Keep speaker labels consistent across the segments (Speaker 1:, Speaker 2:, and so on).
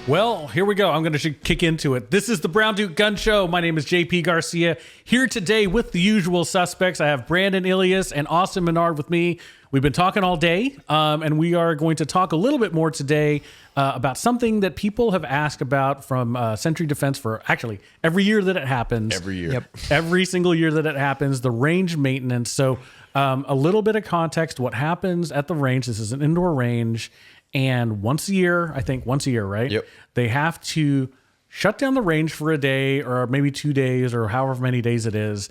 Speaker 1: Well, here we go. I'm going to kick into it. This is the Brown Duke Gun Show. My name is JP Garcia. Here today with the usual suspects. I have Brandon Elias and Austin Menard with me. We've been talking all day, and we are going to talk a little bit more today about something that people have asked about from Sentry Defense for actually every year that it happens.
Speaker 2: Every year. Yep.
Speaker 1: Every single year that it happens, the range maintenance. So a little bit of context, what happens at the range. This is an indoor range. And once a year, right?
Speaker 2: Yep.
Speaker 1: They have to shut down the range for a day or maybe 2 days or however many days it is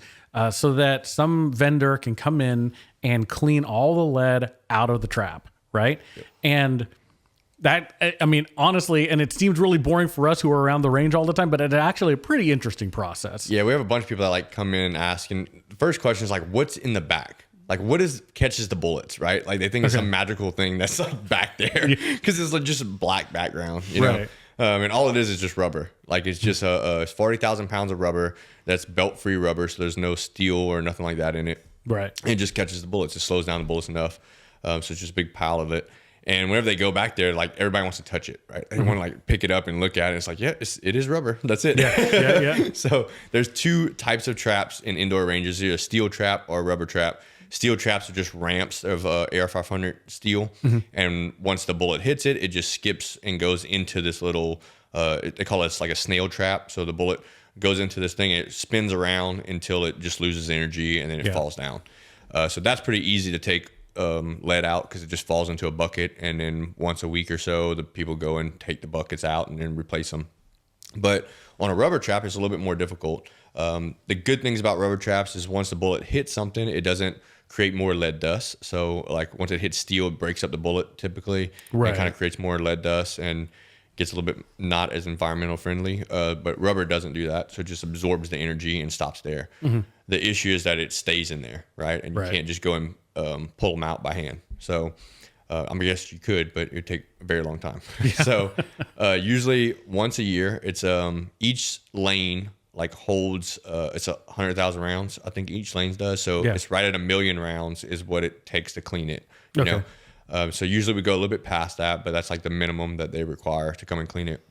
Speaker 1: so that some vendor can come in and clean all the lead out of the trap, right? Yep. And that, I mean, honestly, and it seems really boring for us who are around the range all the time, but it's actually a pretty interesting process.
Speaker 2: Yeah, we have a bunch of people that like come in and ask, and the first question is like, what's in the back? Like, what catches the bullets, right? Like, they think it's some magical thing that's like back there because it's like just a black background, you know? And all it is just rubber. Like, it's just 40,000 pounds of rubber that's belt-free rubber, so there's no steel or nothing like that in it.
Speaker 1: Right.
Speaker 2: It just catches the bullets. It slows down the bullets enough. So it's just a big pile of it. And whenever they go back there, like, everybody wants to touch it, right? They want to like pick it up and look at it. It's like, yeah, it is rubber. That's it.
Speaker 1: Yeah.
Speaker 2: So there's two types of traps in indoor ranges: either a steel trap or a rubber trap. Steel traps are just ramps of AR-500 steel, and once the bullet hits it, it just skips and goes into this little. They call it like a snail trap. So the bullet goes into this thing, it spins around until it just loses energy, and then it falls down. So that's pretty easy to take lead out because it just falls into a bucket, and then once a week or so, the people go and take the buckets out and then replace them. But on a rubber trap, it's a little bit more difficult. The good things about rubber traps is once the bullet hits something, it doesn't create more lead dust. So like once it hits steel, it breaks up the bullet typically. Right. It kind of creates more lead dust and gets a little bit not as environmental friendly. But rubber doesn't do that. So it just absorbs the energy and stops there. The issue is that it stays in there, right? And you can't just go and pull them out by hand. So I guess you could, but it would take a very long time. So usually once a year, it's each lane like holds it's 100,000 rounds. I think each lane does. So it's right at 1 million rounds is what it takes to clean it. You know? So usually we go a little bit past that, but that's like the minimum that they require to come and clean it.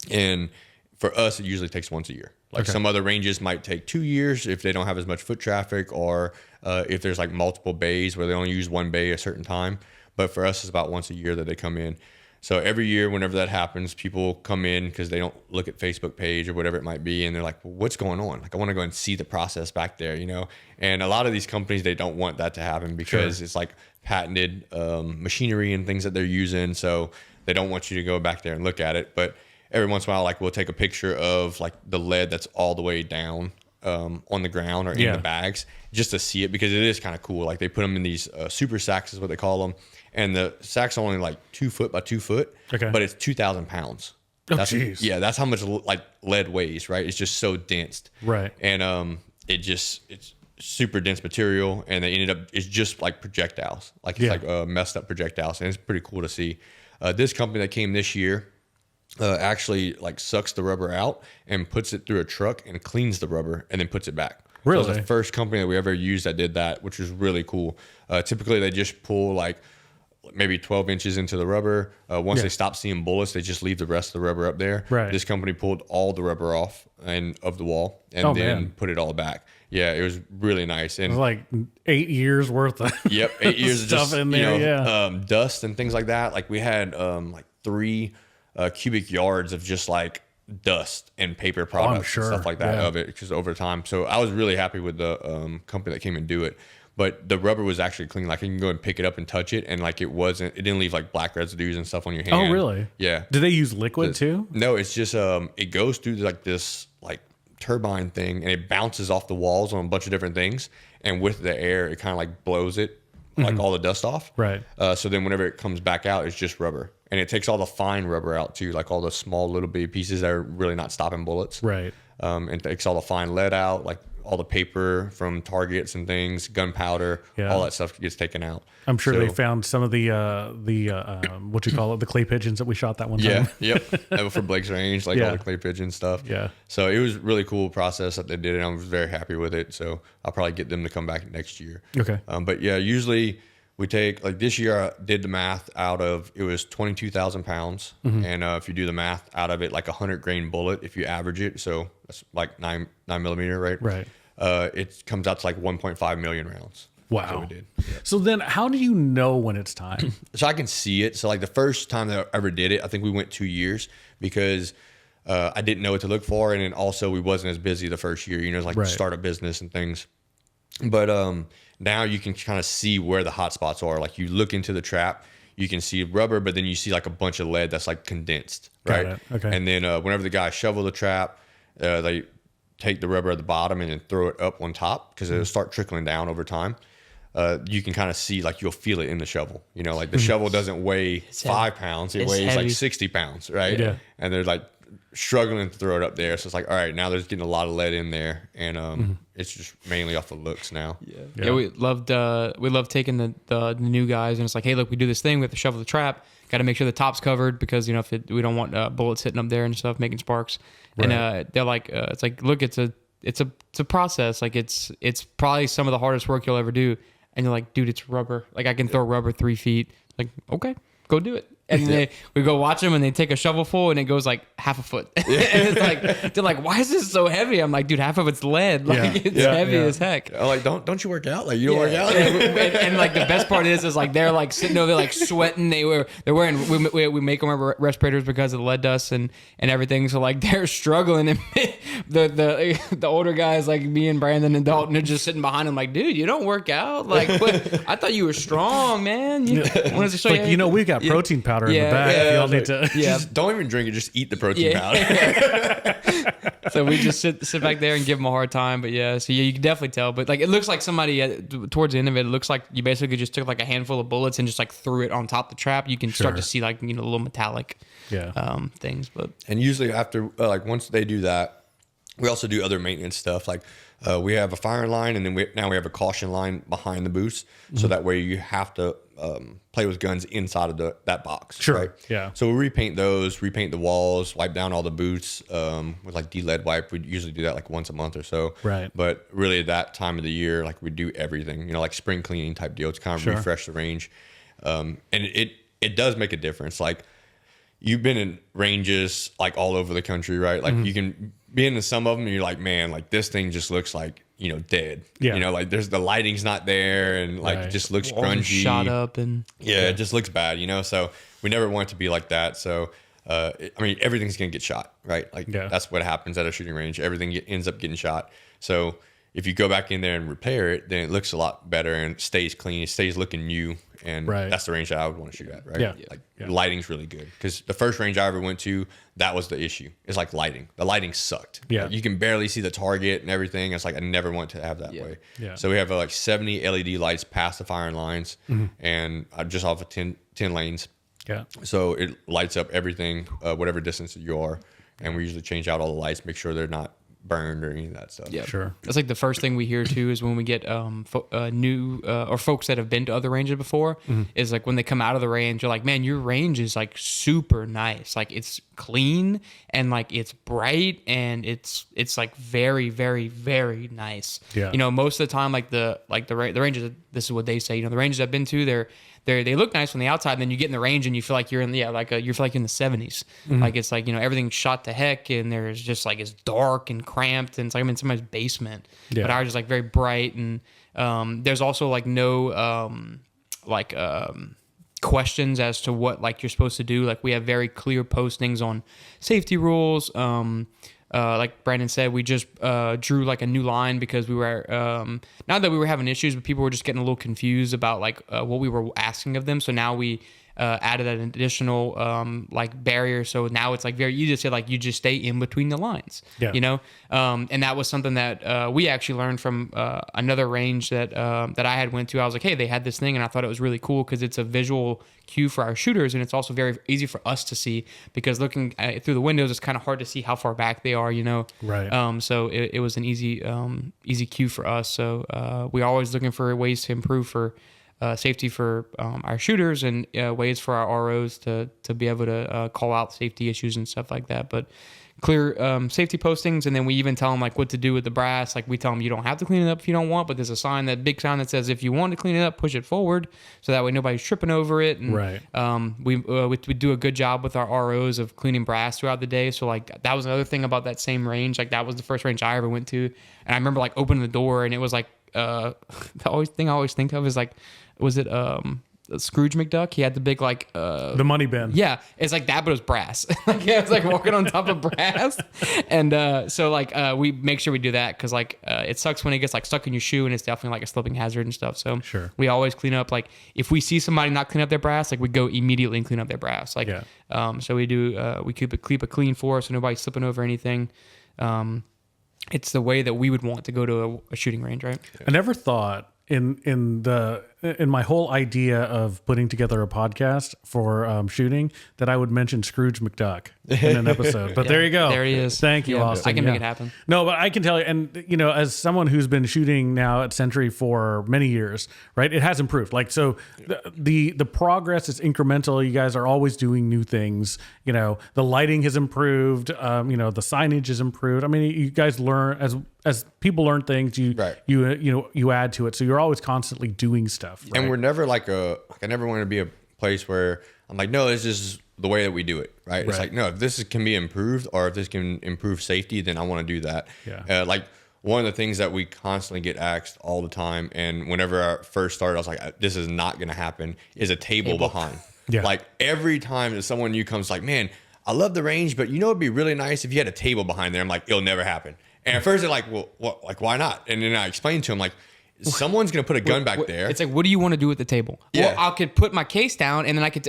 Speaker 2: And for us, it usually takes once a year. Like some other ranges might take 2 years if they don't have as much foot traffic, or if there's like multiple bays where they only use one bay a certain time. But for us, it's about once a year that they come in. So every year, whenever that happens, people come in because they don't look at Facebook page or whatever it might be, and they're like, well, what's going on? Like, I want to go and see the process back there, you know? And a lot of these companies, they don't want that to happen because it's like patented machinery and things that they're using. So they don't want you to go back there and look at it. But every once in a while, like, we'll take a picture of like the lead that's all the way down on the ground or in the bags just to see it, because it is kind of cool. Like, they put them in these super sacks is what they call them. And the sack's only like 2 foot by 2 foot, but it's 2,000 pounds.
Speaker 1: Oh, jeez.
Speaker 2: Yeah, that's how much like lead weighs, right? It's just so dense.
Speaker 1: Right.
Speaker 2: And it's super dense material, and they ended up, it's just like projectiles. Like, it's like messed up projectiles, and it's pretty cool to see. This company that came this year actually like sucks the rubber out and puts it through a truck and cleans the rubber and then puts it back.
Speaker 1: Really?
Speaker 2: So it's the first company that we ever used that did that, which was really cool. Typically, they just pull like maybe 12 inches into the rubber. Once they stop seeing bullets, they just leave the rest of the rubber up there.
Speaker 1: Right.
Speaker 2: This company pulled all the rubber off and of the wall and then put it all back. Yeah, it was really nice. And
Speaker 1: it was like 8 years worth of
Speaker 2: 8 years of
Speaker 1: stuff
Speaker 2: just,
Speaker 1: in there.
Speaker 2: dust and things like that. Like, we had like 3 cubic yards of just like dust and paper products and stuff like that of it, just over time. So I was really happy with the company that came and do it. But the rubber was actually clean. Like, you can go and pick it up and touch it, and like it didn't leave like black residues and stuff on your hand.
Speaker 1: Oh, really?
Speaker 2: Yeah.
Speaker 1: Do they use liquid too?
Speaker 2: No, it's just it goes through like this like turbine thing, and it bounces off the walls on a bunch of different things, and with the air, it kind of like blows it like all the dust off.
Speaker 1: Right.
Speaker 2: So then whenever it comes back out, it's just rubber, and it takes all the fine rubber out too, like all the small little bitty pieces that are really not stopping bullets.
Speaker 1: Right.
Speaker 2: And takes all the fine lead out, like all the paper from targets and things, gunpowder, all that stuff gets taken out.
Speaker 1: I'm sure they found some of the what you call it, the clay pigeons that we shot that one time.
Speaker 2: For Blake's range, like all the clay pigeon stuff.
Speaker 1: Yeah.
Speaker 2: So it was a really cool process that they did, and I was very happy with it. So I'll probably get them to come back next year.
Speaker 1: Okay.
Speaker 2: But yeah, usually We take, like, this year I did the math out of, it was 22,000 pounds. And if you do the math out of it, like 100 grain bullet, if you average it, so that's like 9 millimeter, right?
Speaker 1: Right.
Speaker 2: It comes out to like 1.5 million rounds.
Speaker 1: Wow.
Speaker 2: That's what we did.
Speaker 1: So then how do you know when it's time?
Speaker 2: So I can see it. So like the first time that I ever did it, I think we went 2 years because I didn't know what to look for. And then also we wasn't as busy the first year, like
Speaker 1: Right.
Speaker 2: start a business and things. But now you can kind of see where the hot spots are. Like you look into the trap, you can see rubber, but then you see like a bunch of lead that's like condensed,
Speaker 1: Got
Speaker 2: right?
Speaker 1: it. Okay.
Speaker 2: And then whenever the guys shovel the trap, they take the rubber at the bottom and then throw it up on top because it'll start trickling down over time. You can kind of see, like you'll feel it in the shovel. Like the shovel doesn't weigh 5 pounds; it weighs
Speaker 3: heavy.
Speaker 2: like 60 pounds, right?
Speaker 1: Yeah.
Speaker 2: And they're like struggling to throw it up there. So it's like, all right, now there's getting a lot of lead in there, and it's just mainly off the looks now.
Speaker 3: Yeah, we loved taking the new guys, and it's like, hey, look, we do this thing, we have to shovel the trap, got to make sure the top's covered because if we don't want bullets hitting up there and stuff, making sparks.
Speaker 1: Right.
Speaker 3: And they're like, it's like, look, it's a process. Like it's probably some of the hardest work you'll ever do. And you're like, dude, it's rubber. Like I can throw rubber 3 feet. Like, okay, go do it. And we go watch them, and they take a shovelful, and it goes like half a foot. And it's like, they're like, why is this so heavy? I'm like, dude, half of it's lead. Like it's heavy as heck.
Speaker 2: I'm like, don't you work out? Like you don't work out?
Speaker 3: And like the best part is like they're like sitting over there like sweating. They're wearing we make them wear respirators because of the lead dust and everything. So like they're struggling, and the older guys like me and Brandon and Dalton are just sitting behind them like, dude, you don't work out. Like what? I thought you were strong, man. You want to show
Speaker 1: Like, we've got protein powder in the back. Y'all need to.
Speaker 2: Just don't even drink it. Just eat the protein powder.
Speaker 3: So we just sit back there and give them a hard time. But so you can definitely tell. But like it looks like somebody towards the end of it, it looks like you basically just took like a handful of bullets and just like threw it on top of the trap. You can start to see like little metallic things. But
Speaker 2: And usually after once they do that, we also do other maintenance stuff. Like we have a firing line, and then now we have a caution line behind the boost, so that way you have to play with guns inside of that box.
Speaker 1: Sure.
Speaker 2: Right?
Speaker 1: Yeah.
Speaker 2: So we repaint those, repaint the walls, wipe down all the boots with like de-lead wipe. We usually do that like once a month or so.
Speaker 1: Right.
Speaker 2: But really at that time of the year, like we do everything, like spring cleaning type deal to kind of refresh the range. And it does make a difference. Like you've been in ranges like all over the country, right? Like you can be into some of them and you're like, man, like this thing just looks like, dead.
Speaker 1: Yeah.
Speaker 2: Like there's the lighting's not there, and like it just looks
Speaker 3: walls are
Speaker 2: grungy.
Speaker 3: shot up and
Speaker 2: It just looks bad, so we never want it to be like that. So everything's gonna get shot, right? Like that's what happens at a shooting range. Everything ends up getting shot. So if you go back in there and repair it, then it looks a lot better and stays clean. It stays looking new, and that's the range that I would want to shoot at, right?
Speaker 1: Yeah.
Speaker 2: The lighting's really good, because the first range I ever went to, that was the issue. It's like lighting. The lighting sucked.
Speaker 1: Yeah.
Speaker 2: Like, you can barely see the target and everything. It's like I never want to have that way.
Speaker 1: Yeah.
Speaker 2: So we have like 70 LED lights past the firing lines, and just off of 10 lanes.
Speaker 1: Yeah.
Speaker 2: So it lights up everything, whatever distance that you are, and we usually change out all the lights, make sure they're not burned or any of that stuff.
Speaker 3: Yeah,
Speaker 1: Sure.
Speaker 3: That's like the first thing we hear too is when we get new or folks that have been to other ranges before, is like when they come out of the range, you're like, man, your range is like super nice. Like it's clean and like it's bright and it's like very, very, very nice.
Speaker 1: Yeah.
Speaker 3: Most of the time, like the ranges, this is what they say. The ranges I've been to, they look nice on the outside, and then you get in the range and you feel like you're in you feel like in the 70s. Like it's like everything's shot to heck, and there's just like it's dark and cramped, and it's like I'm in somebody's basement.
Speaker 1: Yeah.
Speaker 3: But ours is like very bright, and there's also like no questions as to what like you're supposed to do. Like we have very clear postings on safety rules. Like Brandon said, we just drew like a new line because we were not that we were having issues, but people were just getting a little confused about like what we were asking of them. So now we added an additional like barrier. So now it's like very easy to say like you just stay in between the lines.
Speaker 1: Yeah.
Speaker 3: And that was something that we actually learned from another range that I had went to. I was like, hey, they had this thing, and I thought it was really cool because it's a visual cue for our shooters, and it's also very easy for us to see because looking through the windows, it's kind of hard to see how far back they are.
Speaker 1: Right.
Speaker 3: So it was an easy cue for us. So we're always looking for ways to improve for safety for our shooters and ways for our ROs to be able to call out safety issues and stuff like that. But clear safety postings, and then we even tell them like what to do with the brass. Like we tell them you don't have to clean it up if you don't want, but there's a sign, that big sign that says if you want to clean it up, push it forward, so that way nobody's tripping over it. And
Speaker 1: Right.
Speaker 3: we do a good job with our ROs of cleaning brass throughout the day. So like that was another thing about that same range. Like that was the first range I ever went to, and I remember like opening the door and it was like the thing I always think of is like, was it Scrooge McDuck? He had the big like
Speaker 1: The money bin.
Speaker 3: yeah, it's like that, but it was brass. Like yeah, it's like walking on top of brass. And so like we make sure we do that because like it sucks when it gets like stuck in your shoe, and it's definitely like a slipping hazard and stuff. So
Speaker 1: Sure.
Speaker 3: we always clean up. Like if we see somebody not clean up their brass, like we go immediately and clean up their brass. Like so we do we keep it clean for us so nobody's slipping over anything. It's the way that we would want to go to a shooting range, right?
Speaker 1: I never thought in my whole idea of putting together a podcast for shooting that I would mention Scrooge McDuck in an episode. But there you go.
Speaker 3: There he is.
Speaker 1: Thank you,
Speaker 3: Yeah,
Speaker 1: Austin.
Speaker 3: I can make it happen.
Speaker 1: No, but I can tell you, and you know, as someone who's been shooting now at Sentry for many years, right? It has improved. Like so, the progress is incremental. You guys are always doing new things. You know, the lighting has improved. You know, the signage has improved. I mean, you guys learn as people learn things. You add to it. So you're always constantly doing stuff. Right?
Speaker 2: And we're never like I never want to be a place where I'm like, no, this is the way that we do it, right? It's like, no, if this can be improved, or if this can improve safety, then I want to do that.
Speaker 1: Yeah.
Speaker 2: Like one of the things that we constantly get asked all the time, and whenever I first started, I was like, this is not going to happen, is a table behind.
Speaker 1: Yeah.
Speaker 2: Like every time that someone new comes like, man, I love the range, but you know, it'd be really nice if you had a table behind there. I'm like, it'll never happen. And at first they're like, well, what, like, why not? And then I explained to them like, someone's going to put a gun back there.
Speaker 3: It's like, what do you want to do with the table?
Speaker 2: Yeah.
Speaker 3: Well, I could put my case down and then I could.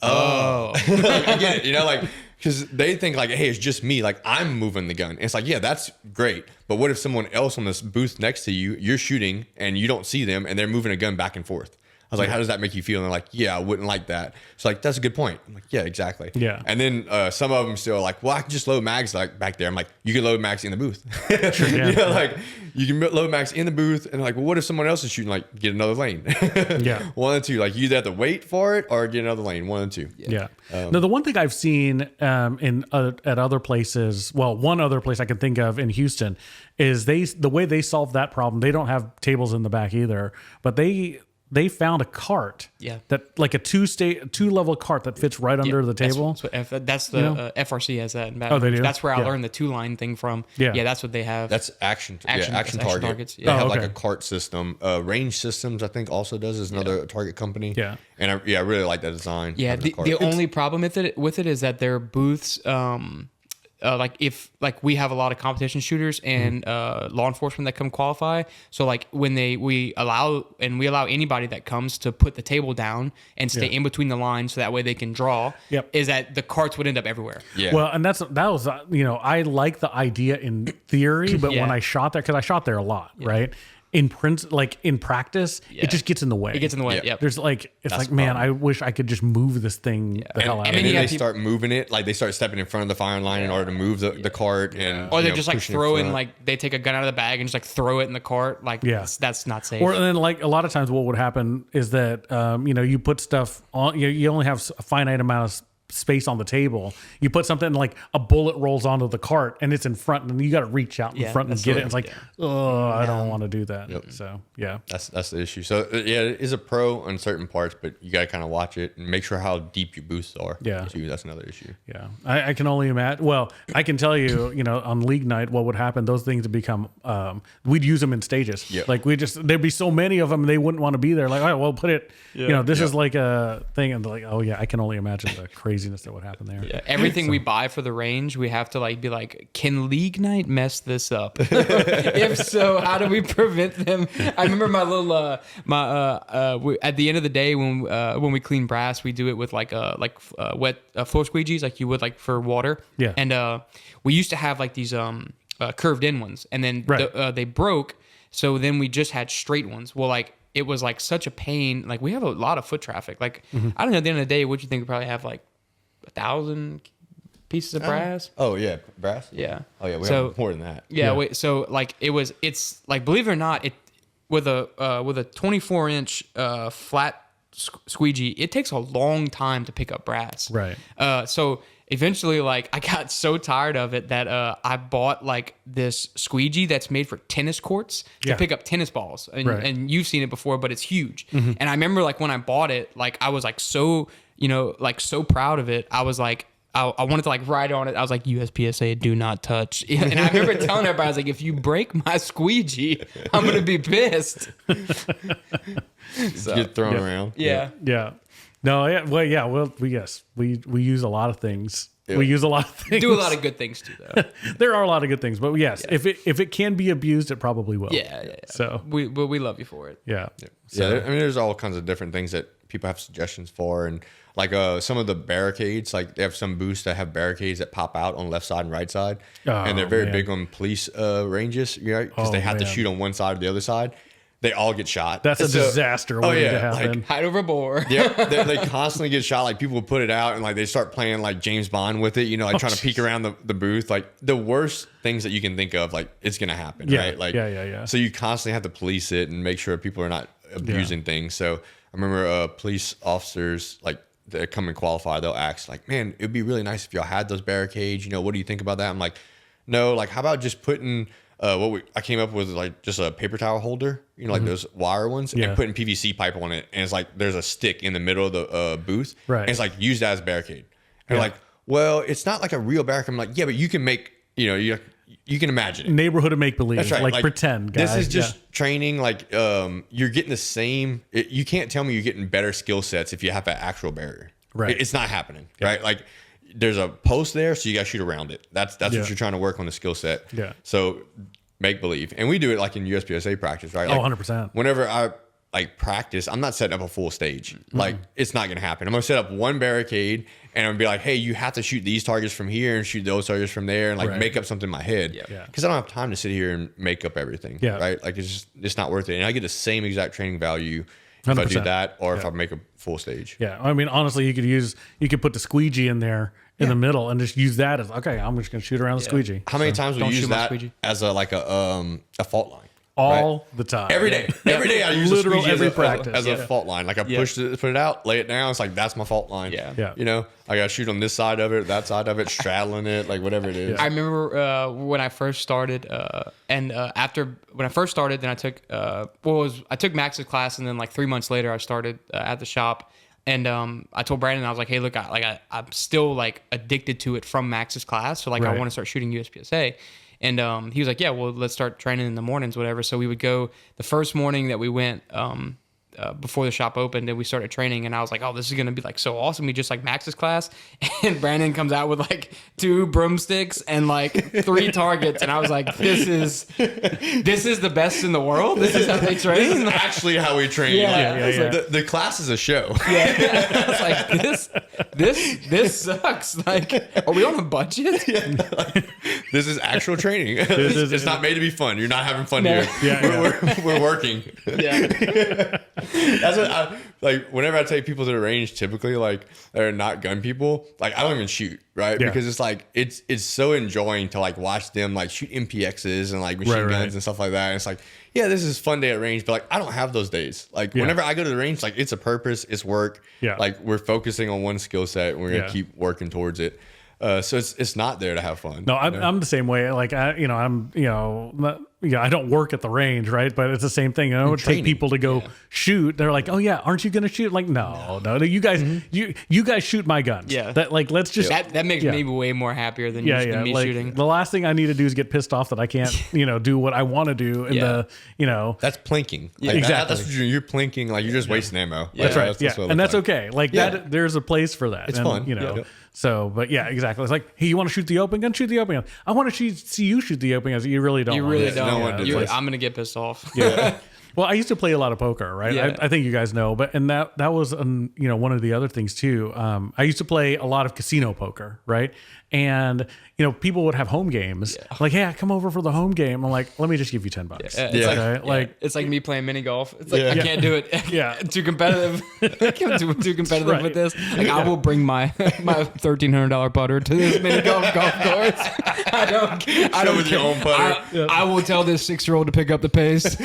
Speaker 2: I get it. You know, like, because they think like, hey, it's just me. Like, I'm moving the gun. And it's like, yeah, that's great. But what if someone else on this booth next to you, you're shooting and you don't see them and they're moving a gun back and forth? I was like, how does that make you feel? And they're like, yeah, I wouldn't like that. So like, that's a good point. I'm like, yeah, exactly.
Speaker 1: Yeah.
Speaker 2: And then some of them still are like, well, I can just load mags like back there. I'm like, you can load mags in the booth.
Speaker 1: Sure, yeah.
Speaker 2: You know, like you can load mags in the booth. And like, well, what if someone else is shooting? Like, get another lane.
Speaker 1: Yeah.
Speaker 2: One and two. Like you either have to wait for it or get another lane. One and two.
Speaker 1: Yeah. Now, the one thing I've seen at other places, well, one other place I can think of in Houston, is the way they solve that problem. They don't have tables in the back either, but they found a cart.
Speaker 3: Yeah.
Speaker 1: That like a two level cart that fits right under the table.
Speaker 3: That's the FRC has that in Baton
Speaker 1: Oh, they
Speaker 3: Rouge.
Speaker 1: do?
Speaker 3: That's where I
Speaker 1: Yeah.
Speaker 3: learned the 2-line thing from.
Speaker 1: Yeah.
Speaker 3: Yeah, that's what they have.
Speaker 2: That's action
Speaker 3: Action
Speaker 2: targets.
Speaker 3: Yeah.
Speaker 2: They have like
Speaker 1: okay.
Speaker 2: a cart system. Range Systems, I think, also does is another target company.
Speaker 1: Yeah.
Speaker 2: And I really like that design.
Speaker 3: Yeah,
Speaker 2: having a cart.
Speaker 3: the only problem with it is that their booths, like if like we have a lot of competition shooters and law enforcement that come qualify. So like when we allow anybody that comes to put the table down and stay in between the lines, so that way they can draw.
Speaker 1: Yep.
Speaker 3: Is that the carts would end up everywhere.
Speaker 2: Yeah.
Speaker 1: Well, and that was you know, I like the idea in theory, but
Speaker 3: Yeah.
Speaker 1: when I shot there, because I shot there a lot, right? In practice,
Speaker 3: Yeah.
Speaker 1: it just gets in the way.
Speaker 3: It gets in the way.
Speaker 2: Yeah.
Speaker 3: Yep.
Speaker 1: There's like it's
Speaker 2: That's
Speaker 1: like,
Speaker 2: the
Speaker 1: man,
Speaker 2: problem.
Speaker 1: I wish I could just move this thing the hell out.
Speaker 3: and
Speaker 1: of
Speaker 3: then
Speaker 1: it.
Speaker 3: you
Speaker 2: they
Speaker 3: have people-
Speaker 2: start moving it, like they start stepping in front of the firing line in order to move the cart, and
Speaker 3: Or
Speaker 2: you
Speaker 3: they
Speaker 2: know,
Speaker 3: just like
Speaker 2: pushing in
Speaker 3: throw in
Speaker 2: front.
Speaker 3: like they take a gun out of the bag and just like throw it in the cart. Like
Speaker 1: Yeah.
Speaker 3: that's not safe.
Speaker 1: Or then, like a lot of times, what would happen is that you know, you put stuff on. You only have a finite amount of space on the table. You put something like a bullet rolls onto the cart and it's in front, and you got to reach out in
Speaker 3: Yeah,
Speaker 1: front and
Speaker 3: that's
Speaker 1: get
Speaker 3: the-
Speaker 1: it. It's like, oh, I don't want to do that. So yeah,
Speaker 2: That's the issue. So yeah, it is a pro on certain parts, but you got to kind of watch it and make sure how deep your boosts are.
Speaker 1: Yeah.
Speaker 2: too. That's another issue.
Speaker 1: yeah. I can only imagine. Well, I can tell you, you know, on league night, what would happen? Those things would become. We'd use them in stages.
Speaker 2: Yeah.
Speaker 1: Like there'd be so many of them, they wouldn't want to be there. Like, oh, well, put it. You know, this is like a thing, and they're like, oh yeah, I can only imagine the craziness that would happen there.
Speaker 3: Yeah, everything we buy for the range, we have to like be like, can League Night mess this up? If so, how do we prevent them? I remember my little at the end of the day when we clean brass, we do it with like wet floor squeegees, like you would like for water.
Speaker 1: Yeah.
Speaker 3: And we used to have like these curved in ones, and then
Speaker 1: Right.
Speaker 3: they broke. So then we just had straight ones. Well, like it was like such a pain. Like we have a lot of foot traffic. Like I don't know. At the end of the day, what you think we probably have like 1,000 pieces of brass.
Speaker 2: Oh yeah, brass.
Speaker 3: Yeah.
Speaker 2: Oh yeah, we
Speaker 3: So-
Speaker 2: have more than that.
Speaker 3: Yeah.
Speaker 1: Yeah.
Speaker 3: Wait. So like it's like, believe it or not, with a 24-inch flat squeegee, it takes a long time to pick up brass.
Speaker 1: Right.
Speaker 3: So eventually, like, I got so tired of it that I bought like this squeegee that's made for tennis courts to pick up tennis balls. And you've seen it before, but it's huge. And I remember like when I bought it, like I was like so, so proud of it. I was like, I wanted to like write on it. I was like, USPSA, do not touch. And I remember telling everybody, I was like, if you break my squeegee, I'm going to be pissed.
Speaker 2: So, get thrown around.
Speaker 3: Yeah.
Speaker 1: Yeah. No, yeah. Well, yeah. Well, we use a lot of things. Yeah. We use a lot of things.
Speaker 3: Do a lot of good things too, though.
Speaker 1: There are a lot of good things, but yes, if it can be abused, it probably will.
Speaker 3: Yeah.
Speaker 1: So
Speaker 3: we love you for it.
Speaker 1: Yeah.
Speaker 2: So, I mean, there's all kinds of different things that people have suggestions for, and like some of the barricades, like they have some booths that have barricades that pop out on left side and right side, and they're very big on police ranges, right? Because they have to shoot on one side or the other side. They all get shot.
Speaker 1: That's a disaster waiting to happen.
Speaker 2: Like,
Speaker 3: hide over bore.
Speaker 2: Yeah, they constantly get shot. Like people put it out and like they start playing like James Bond with it, like trying to peek around the booth. Like the worst things that you can think of, like it's gonna happen, right? Like So you constantly have to police it and make sure people are not abusing things. So I remember police officers like that come and qualify, they'll ask like, man, it'd be really nice if y'all had those barricades. What do you think about that? I'm like, no, like how about just putting I came up with like just a paper towel holder, like those wire ones, and putting PVC pipe on it, and it's like there's a stick in the middle of the booth,
Speaker 1: right?
Speaker 2: And it's like used as a barricade. And like, well, it's not like a real barricade. I'm like, yeah, but you can make, you can imagine it.
Speaker 1: Neighborhood of make believe. That's
Speaker 2: right.
Speaker 1: Like pretend, guys.
Speaker 2: This is just training. Like, you're getting the same. You can't tell me you're getting better skill sets if you have an actual barrier.
Speaker 1: Right.
Speaker 2: It's not happening. Right. Like, there's a post there, so you got to shoot around it. That's what you're trying to work on the skill set.
Speaker 1: Yeah.
Speaker 2: So make believe, and we do it like in USPSA practice, right? Like,
Speaker 1: 100%.
Speaker 2: Whenever I like practice, I'm not setting up a full stage. Like it's not gonna happen. I'm gonna set up one barricade, and I'm gonna be like, hey, you have to shoot these targets from here and shoot those targets from there, and like make up something in my head.
Speaker 1: Yeah.
Speaker 2: Because I don't have time to sit here and make up everything.
Speaker 1: Yeah.
Speaker 2: Right. Like it's not worth it, and I get the same exact training value if I do that or if I make a full stage.
Speaker 1: Yeah. I mean, honestly, you could put the squeegee in there in the middle and just use that as, okay, I'm just going to shoot around the squeegee.
Speaker 2: How many times we use that as a fault line?
Speaker 1: All the time.
Speaker 2: Every day. Every day I use
Speaker 1: literal every
Speaker 2: practice as a fault line. Like I put it out, lay it down. It's like, that's my fault line.
Speaker 3: Yeah.
Speaker 2: I got to shoot on this side of it, that side of it, straddling it, like whatever it is.
Speaker 3: I remember when I first started, then I took I took Max's class, and then like 3 months later I started at the shop. And I told Brandon, I was like, hey, look, I'm still like addicted to it from Max's class. So like I want to start shooting USPSA. And he was like, yeah, well, let's start training in the mornings, whatever. So we would go the first morning that we went before the shop opened, and we started training, and I was like, oh, this is going to be like so awesome. We just like Max's class, and Brandon comes out with like 2 broomsticks and like 3 targets. And I was like, this is the best in the world. This is how they train.
Speaker 2: This is actually how we train.
Speaker 3: Yeah.
Speaker 2: The class is a show.
Speaker 3: Yeah. I was like, this sucks. Like, are we on a budget?
Speaker 2: This is actual training. It's not made to be fun. You're not having fun here. We're working.
Speaker 3: Yeah.
Speaker 2: That's what I like. Whenever I take people to the range, typically like they're not gun people. Like I don't even shoot, right? Because it's like it's so enjoying to like watch them like shoot MPXs and like machine guns and stuff like that. And it's like, yeah, this is a fun day at range, but like I don't have those days. Like whenever I go to the range, like it's a purpose, it's work. Yeah, like we're focusing on one skill set, and we're gonna keep working towards it. So it's not there to have fun.
Speaker 1: No, I'm the same way. Like I don't work at the range, right? But it's the same thing. I would take people to go shoot. They're like, oh yeah, aren't you going to shoot? Like, no. You guys, you guys shoot my guns.
Speaker 3: Yeah.
Speaker 1: That like, let's just
Speaker 3: that makes me way more happier than me
Speaker 1: like,
Speaker 3: shooting.
Speaker 1: The last thing I need to do is get pissed off that I can't, do what I want to do in
Speaker 2: That's plinking. Like
Speaker 1: exactly.
Speaker 2: That's what you're plinking. Like you're just wasting ammo.
Speaker 1: Yeah. That's right. That's and that's okay. Like that, there's a place for that.
Speaker 2: It's fun.
Speaker 1: So, but yeah, exactly. It's like, hey, you want to shoot the open gun? Shoot the open gun. I want to see you shoot the open guns. You really don't.
Speaker 3: You really don't.
Speaker 2: I'm
Speaker 3: gonna get pissed off.
Speaker 1: Yeah. Well, I used to play a lot of poker, right?
Speaker 3: Yeah.
Speaker 1: I think you guys know, but that was one of the other things too. I used to play a lot of casino poker, right? And people would have home games. Yeah. Like, hey, come over for the home game. I'm like, let me just give you $10.
Speaker 3: It's like me playing mini golf. It's like I can't do it. Yeah, too competitive. I can't do too competitive with this. Like I will bring my $1,300 putter to this mini golf course. I don't
Speaker 2: with your own putter.
Speaker 3: I will tell this 6-year-old to pick up the pace.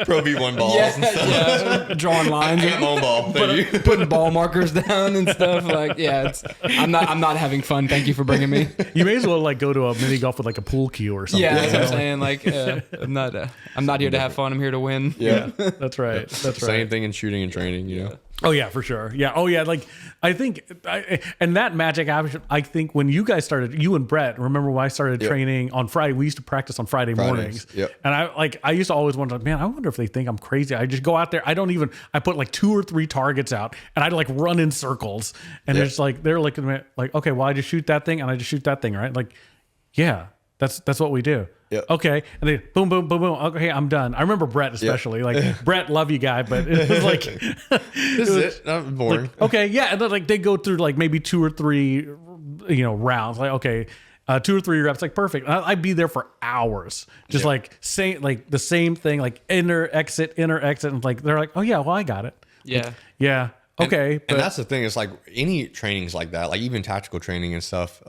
Speaker 2: Pro 1v1 balls and stuff.
Speaker 3: Yeah, drawing lines.
Speaker 2: I got my own ball. Thank you.
Speaker 3: Putting ball markers down and stuff. Like, yeah, I'm not having fun. Thank you for bringing me.
Speaker 1: You may as well like go to a mini golf with like a pool cue or something.
Speaker 3: Yeah, that's what I'm saying. Like, I'm not here to have fun. I'm here to win.
Speaker 1: Yeah, that's right. That's right.
Speaker 2: Same thing in shooting and training, you know.
Speaker 1: Oh yeah, for sure. Yeah. Oh yeah. Like I think, and that magic. I think when you guys started, you and Brett. Remember when I started training on Friday? We used to practice on Friday mornings.
Speaker 2: Yep.
Speaker 1: And I used to always wonder, man, I wonder if they think I'm crazy. I just go out there. I put like 2 or 3 targets out, and I'd like run in circles, and it's like they're looking at me like, okay, well I just shoot that thing, and I just shoot that thing, right? Like, yeah, that's what we do.
Speaker 2: Yep.
Speaker 1: Okay. And then boom, boom, boom, boom. Okay, I'm done. I remember Brett especially. Like Brett, love you guy, but it was like
Speaker 2: This is it. I'm boring.
Speaker 1: like, okay, yeah. And then like they go through like maybe 2 or 3 rounds. Like, okay, 2 or 3 reps, like perfect. I'd be there for hours. Just like saying like the same thing, like enter, exit. And like they're like, oh yeah, well I got it.
Speaker 3: Yeah.
Speaker 1: Like, yeah. Okay.
Speaker 2: And that's the thing. It's like any trainings like that, like even tactical training and stuff,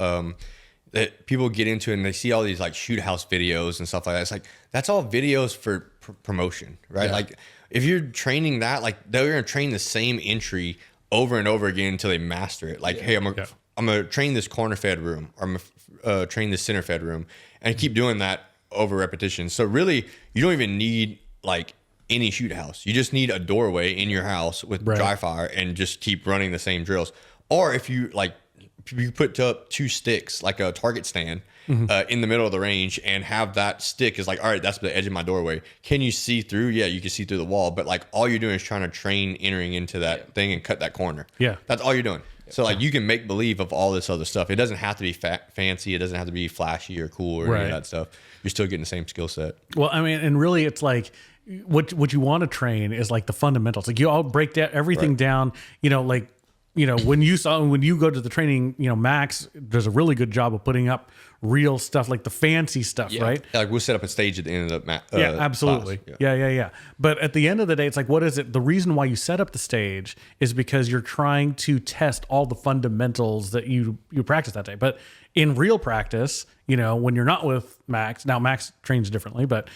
Speaker 2: that people get into and they see all these like shoot house videos and stuff like that. It's like, that's all videos for promotion, right?
Speaker 1: Yeah.
Speaker 2: Like if you're training that, like they're going to train the same entry over and over again until they master it. Like, hey, I'm going to train this corner fed room, or I'm going to train this center fed room, and keep doing that over repetition. So really you don't even need like any shoot house. You just need a doorway in your house with dry fire and just keep running the same drills. Or if you like, you put up 2 sticks, like a target stand, in the middle of the range, and have that stick is like, all right, that's the edge of my doorway. Can you see through? Yeah, you can see through the wall, but like all you're doing is trying to train entering into that thing and cut that corner. Yeah. That's all you're doing. So like you can make believe of all this other stuff. It doesn't have to be fancy. It doesn't have to be flashy or cool or any of that stuff. You're still getting the same skill set.
Speaker 1: Well, I mean, and really it's like, what you want to train is like the fundamentals. Like you all break that everything down, like, when you go to the training, Max does a really good job of putting up real stuff, like the fancy stuff, right?
Speaker 2: Yeah, like we'll set up a stage at the end of the
Speaker 1: yeah, absolutely. Yeah. But at the end of the day, it's like, what is it? The reason why you set up the stage is because you're trying to test all the fundamentals that you practice that day. But in real practice, when you're not with Max, now Max trains differently, but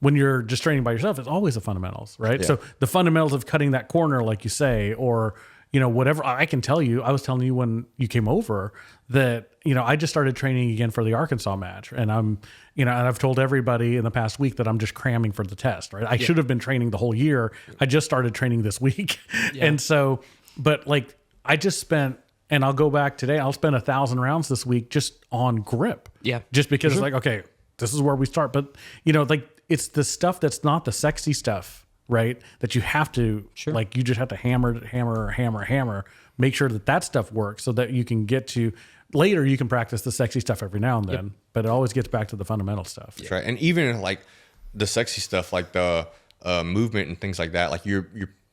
Speaker 1: when you're just training by yourself, it's always the fundamentals, right? Yeah. So the fundamentals of cutting that corner, like you say, or whatever. I can tell you, I was telling you when you came over that, I just started training again for the Arkansas match. And I'm, and I've told everybody in the past week that I'm just cramming for the test, right? I should have been training the whole year. I just started training this week. And so, but like I just spent, and I'll go back today, I'll spend 1,000 rounds this week just on grip. Yeah. Just because it's like, okay, this is where we start. But, like it's the stuff that's not the sexy stuff, right? That you have to, like, you just have to hammer, make sure that stuff works so that you can get to, later you can practice the sexy stuff every now and then, but it always gets back to the fundamental stuff.
Speaker 2: That's right. And even like the sexy stuff, like the movement and things like that, like you're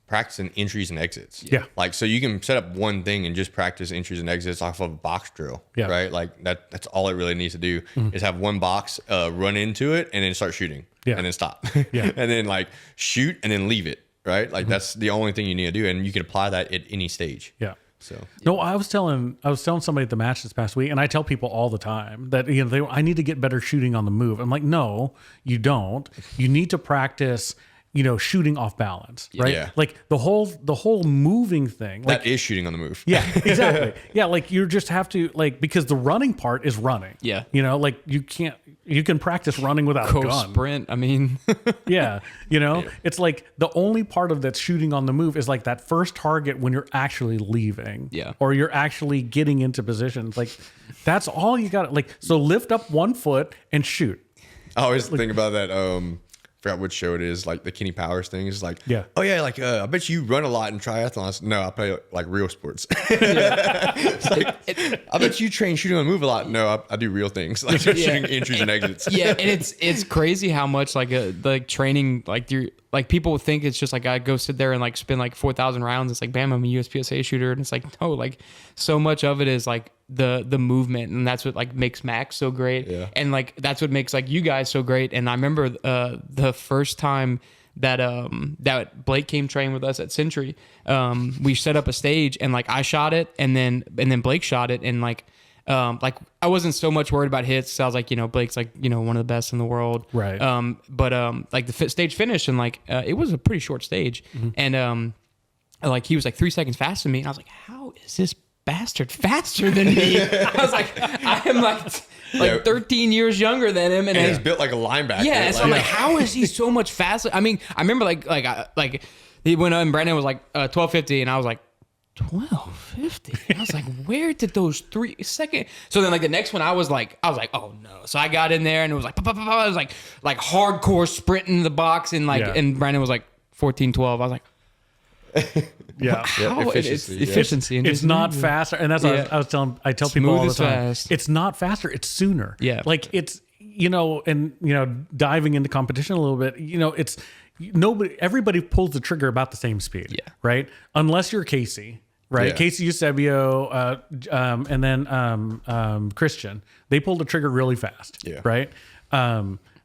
Speaker 2: practicing entries and exits.
Speaker 1: Yeah.
Speaker 2: Like, so you can set up one thing and just practice entries and exits off of a box drill, right? Like that's all it really needs to do is have one box, run into it and then start shooting and then stop. And then like shoot and then leave it, right? Like that's the only thing you need to do. And you can apply that at any stage.
Speaker 1: Yeah. So no, I was telling somebody at the match this past week, and I tell people all the time that I need to get better shooting on the move. I'm like, no, you don't. You need to practice, shooting off balance, right? Yeah. Like the whole moving thing. Like,
Speaker 2: that is shooting on the move.
Speaker 1: Yeah, exactly. Yeah, like you just have to because the running part is running.
Speaker 3: Yeah.
Speaker 1: Like you can practice running without a gun.
Speaker 3: Sprint. I mean,
Speaker 1: it's like the only part of that shooting on the move is like that first target when you're actually leaving.
Speaker 3: Yeah.
Speaker 1: Or you're actually getting into positions. Like that's all you got. Like, so lift up one foot and shoot.
Speaker 2: I always think about that. Forgot which show it is, like the Kenny Powers thing is like, oh yeah, like I bet you run a lot in triathlons. No, I play like real sports. I bet you train shooting on the move a lot. No, I do real things like shooting entries and exits.
Speaker 3: Yeah, and it's crazy how much like training, like you're like people think it's just like I go sit there and like spend like 4,000 rounds. It's like bam, I'm a USPSA shooter, and it's like no, like so much of it is like the movement, and that's what like makes Max so great, and like that's what makes like you guys so great. And I remember the first time that Blake came train with us at Sentry, we set up a stage and like I shot it and then Blake shot it, and like like I wasn't so much worried about hits. So I was like, Blake's like, one of the best in the world.
Speaker 1: Right.
Speaker 3: But like the stage finished and like, it was a pretty short stage. And, like he was like 3 seconds faster than me. And I was like, how is this bastard faster than me? I was like, I am like 13 years younger than him. And
Speaker 2: he's built like a linebacker.
Speaker 3: Yeah. So I'm like, how is he so much faster? I mean, I remember like he went up and Brandon was like 12:50 and I was like, 12:50. I was like, where did those 3 seconds? So then like the next one I was like, oh no. So I got in there and it was like, I was like hardcore sprinting the box and like, and Brandon was like 14:12. I was like,
Speaker 1: yeah,
Speaker 3: how efficiency.
Speaker 1: It's not faster, and that's what I tell people all the time.
Speaker 3: Fast.
Speaker 1: It's not faster; it's sooner.
Speaker 3: Yeah,
Speaker 1: like it's diving into competition a little bit. It's everybody pulls the trigger about the same speed.
Speaker 3: Yeah,
Speaker 1: right. Unless you're Casey, right?
Speaker 2: Yeah.
Speaker 1: Casey Eusebio, and then Christian. They pull the trigger really fast.
Speaker 2: Yeah,
Speaker 1: right.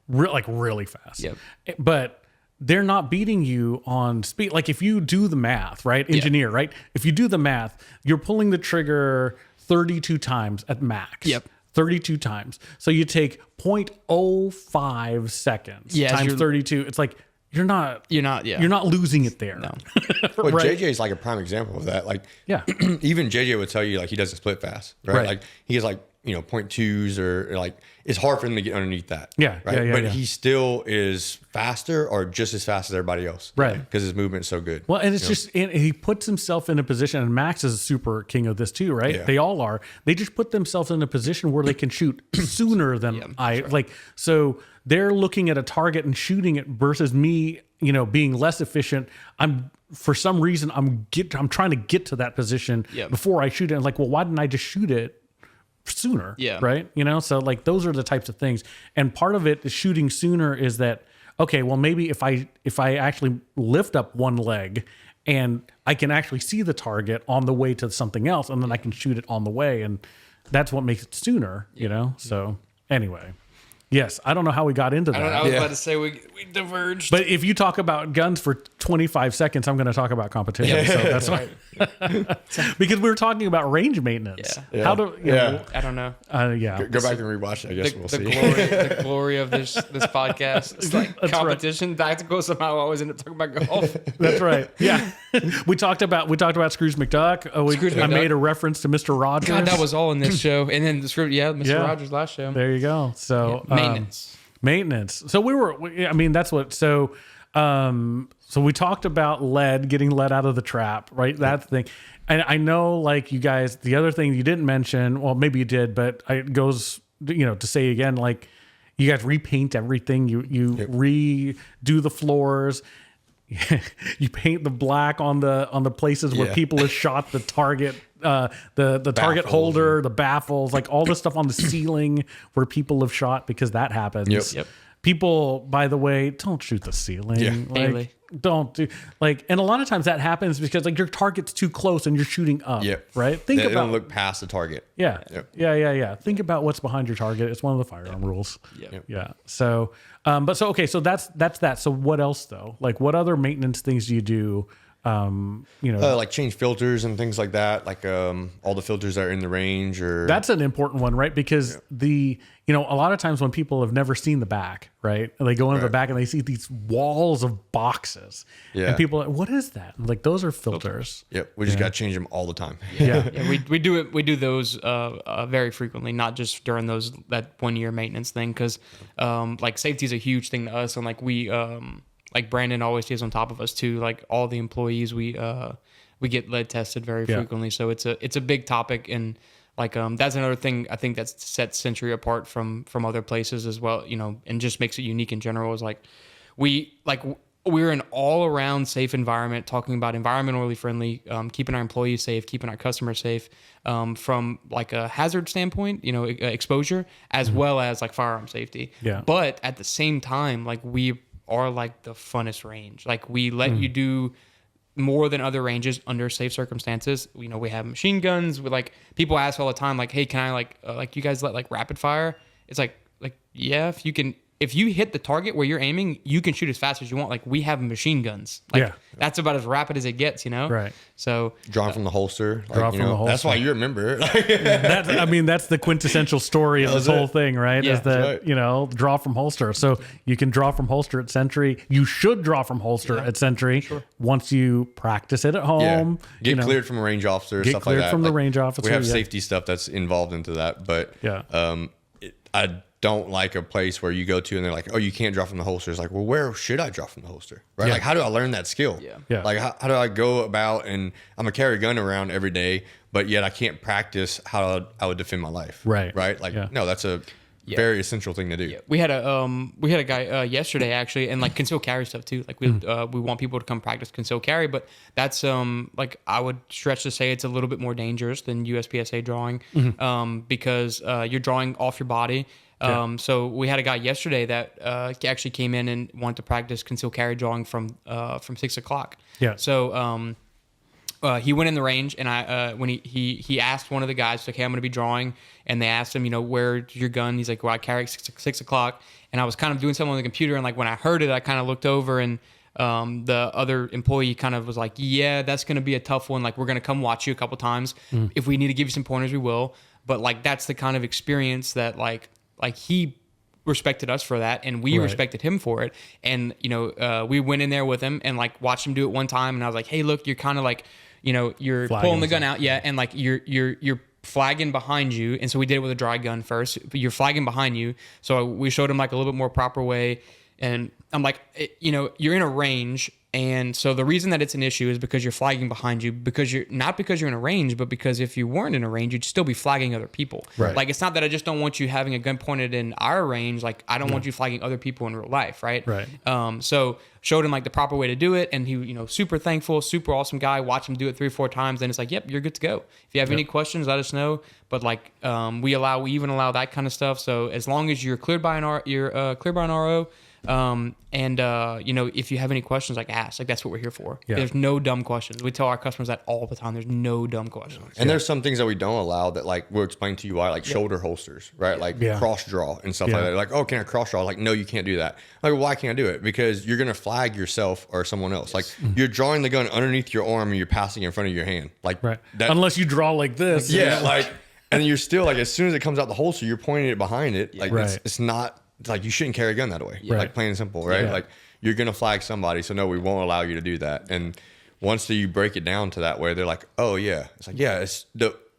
Speaker 1: Really fast.
Speaker 3: Yep.
Speaker 1: But they're not beating you on speed. Like if you do the math, right? Engineer, right? If you do the math, you're pulling the trigger 32 times at max.
Speaker 3: Yep.
Speaker 1: 32 times. So you take 0.05 seconds times 32. It's like you're not losing it there.
Speaker 3: No.
Speaker 2: Well,
Speaker 1: Right.
Speaker 2: JJ is like a prime example of that. Like,
Speaker 1: Yeah.
Speaker 2: even JJ would tell you like he doesn't split fast, right? Like he has like 0.2s or like it's hard for him to get underneath that.
Speaker 1: Yeah,
Speaker 2: right.
Speaker 1: yeah,
Speaker 2: But
Speaker 1: yeah.
Speaker 2: he still is faster or just as fast as everybody else,
Speaker 1: Right.
Speaker 2: Because his movement's so good.
Speaker 1: Well, and it's just he puts himself in a position, and Max is a super king of this too, right?
Speaker 2: Yeah.
Speaker 1: They all are. They just put themselves in a position where they can shoot sooner than like. So they're looking at a target and shooting it versus me, being less efficient. For some reason I'm trying to get to that position before I shoot it. And like, well, why didn't I just shoot it sooner?
Speaker 3: Yeah.
Speaker 1: Right. So like those are the types of things. And part of it is shooting sooner is that, okay, well maybe if I actually lift up one leg and I can actually see the target on the way to something else, and then I can shoot it on the way. And that's what makes it sooner, So anyway. Yes, I don't know how we got into that.
Speaker 3: I was about to say we diverged.
Speaker 1: But if you talk about guns for 25 seconds, I'm going to talk about competition. So that's right. Because we were talking about range maintenance.
Speaker 2: Yeah.
Speaker 1: How do
Speaker 3: I don't know.
Speaker 2: Go back and rewatch it. I guess we'll see.
Speaker 3: The glory of this podcast. It's like competition, tactical. Somehow I always end up talking about golf.
Speaker 1: That's right. Yeah. we talked about Scrooge McDuck. I made a reference to Mr. Rogers.
Speaker 3: God, that was all in this show. And then Mr. Rogers last show.
Speaker 1: There you go. So
Speaker 3: Maintenance.
Speaker 1: So that's what. So we talked about getting lead out of the trap, right? That thing. And I know, like you guys, the other thing you didn't mention, well, maybe you did, but it goes, to say again, like you guys repaint everything. You redo the floors. You paint the black on the places where people have shot the target, the target holder, the baffles, like all the stuff on the ceiling where people have shot, because that happens.
Speaker 3: Yep.
Speaker 1: People, by the way, don't shoot the ceiling.
Speaker 2: Yeah.
Speaker 3: Daily.
Speaker 1: Don't do and a lot of times that happens because like your target's too close and you're shooting up.
Speaker 2: Yep.
Speaker 1: Right.
Speaker 2: They don't look past the target.
Speaker 1: Yeah.
Speaker 2: Yep.
Speaker 1: Yeah. Think about what's behind your target. It's one of the firearm rules.
Speaker 3: Yep.
Speaker 1: Yeah. So, so that's that. So what else though? Like what other maintenance things do you do?
Speaker 2: Like change filters and things like that. Like all the filters that are in the range, or
Speaker 1: that's an important one, right? Because a lot of times when people have never seen the back, right? And they go into the back and they see these walls of boxes.
Speaker 2: Yeah.
Speaker 1: And people are like, what is that? And like, those are filters.
Speaker 2: Yep. We just got to change them all the time.
Speaker 1: Yeah.
Speaker 3: We do it. We do those very frequently, not just during that 1 year maintenance thing. Cause like safety is a huge thing to us. And like like Brandon always stays on top of us too. Like all the employees, we get lead tested very frequently. So it's a big topic. And like, that's another thing I think that sets Sentry apart from other places as well, and just makes it unique in general, is like, we're an all around safe environment, talking about environmentally friendly, keeping our employees safe, keeping our customers safe, from like a hazard standpoint, exposure, as well as like firearm safety.
Speaker 1: Yeah.
Speaker 3: But at the same time, like we are like the funnest range. Like we let you do more than other ranges under safe circumstances. We have machine guns. With like people ask all the time, like, hey, can I like you guys let like rapid fire? It's like yeah, if you can if you hit the target where you're aiming, you can shoot as fast as you want. Like we have machine guns. Like that's about as rapid as it gets, you know?
Speaker 1: Right.
Speaker 3: So
Speaker 2: drawn from the holster.
Speaker 1: Draw from the holster.
Speaker 2: That's why you remember.
Speaker 1: That's the quintessential story of this whole thing, right?
Speaker 3: Yeah.
Speaker 1: Is that, draw from holster. So you can draw from holster at Sentry. You should draw from holster at Sentry once you practice it at home.
Speaker 2: Get cleared from a range officer,
Speaker 1: Get
Speaker 2: stuff
Speaker 1: cleared
Speaker 2: like that.
Speaker 1: from the range officer.
Speaker 2: We have safety stuff that's involved into that. But I don't like a place where you go to and they're like, oh, you can't draw from the holster. It's like, well, where should I draw from the holster? Right?
Speaker 1: Yeah.
Speaker 2: Like, how do I learn that skill?
Speaker 1: Yeah.
Speaker 2: Like, how do I go about, and I'm going to carry a gun around every day, but yet I can't practice how I would defend my life.
Speaker 1: Right.
Speaker 2: Right? Like, no, that's a very essential thing to do.
Speaker 3: Yeah. We had a guy yesterday actually, and like concealed carry stuff too. Like we want people to come practice concealed carry, but that's like I would stretch to say it's a little bit more dangerous than USPSA drawing, because you're drawing off your body. So we had a guy yesterday that actually came in and wanted to practice concealed carry drawing from 6 o'clock.
Speaker 1: Yeah.
Speaker 3: So he went in the range, and when he asked one of the guys, like, hey, I'm going to be drawing, and they asked him, where's your gun? He's like, well, I carry at 6 o'clock, and I was kind of doing something on the computer, and like when I heard it, I kind of looked over, and the other employee kind of was like, yeah, that's going to be a tough one. Like, we're going to come watch you a couple times. If we need to give you some pointers, we will. But like, that's the kind of experience that like he respected us for that, and we respected him for it. And we went in there with him and like watched him do it one time, and I was like, hey, look, you're kind of like, you're
Speaker 1: flagging
Speaker 3: pulling the gun out, and like you're flagging behind you. And so we did it with a dry gun first, but you're flagging behind you. So we showed him like a little bit more proper way, and I'm like, you're in a range. And so the reason that it's an issue is because you're flagging behind you, because you're in a range, but because if you weren't in a range, you'd still be flagging other people.
Speaker 1: Right.
Speaker 3: Like, it's not that I just don't want you having a gun pointed in our range. Like, I don't want you flagging other people in real life. Right.
Speaker 1: Right.
Speaker 3: So showed him like the proper way to do it. And he, super thankful, super awesome guy. Watch him do it 3 or 4 times. And it's like, yep, you're good to go. If you have any questions, let us know. But like, we even allow that kind of stuff. So as long as you're cleared by an RO, if you have any questions, like ask. Like, that's what we're here for.
Speaker 1: Yeah.
Speaker 3: There's no dumb questions. We tell our customers that all the time. There's no dumb questions.
Speaker 2: And there's some things that we don't allow that, like, we'll explain to you why, like shoulder holsters, right? Like cross draw and stuff like that. Like, oh, can I cross draw? Like, no, you can't do that. Like, why can't I do it? Because you're going to flag yourself or someone else. Like, you're drawing the gun underneath your arm and you're passing in front of your hand. Like,
Speaker 1: unless you draw like this.
Speaker 2: Yeah. Like, and you're still like, as soon as it comes out the holster, you're pointing it behind it. Like, it's not. It's like, you shouldn't carry a gun that way. Like, plain and simple, right? Like, you're going to flag somebody. So no, we won't allow you to do that. And once you break it down to that way, they're like, oh yeah. It's like,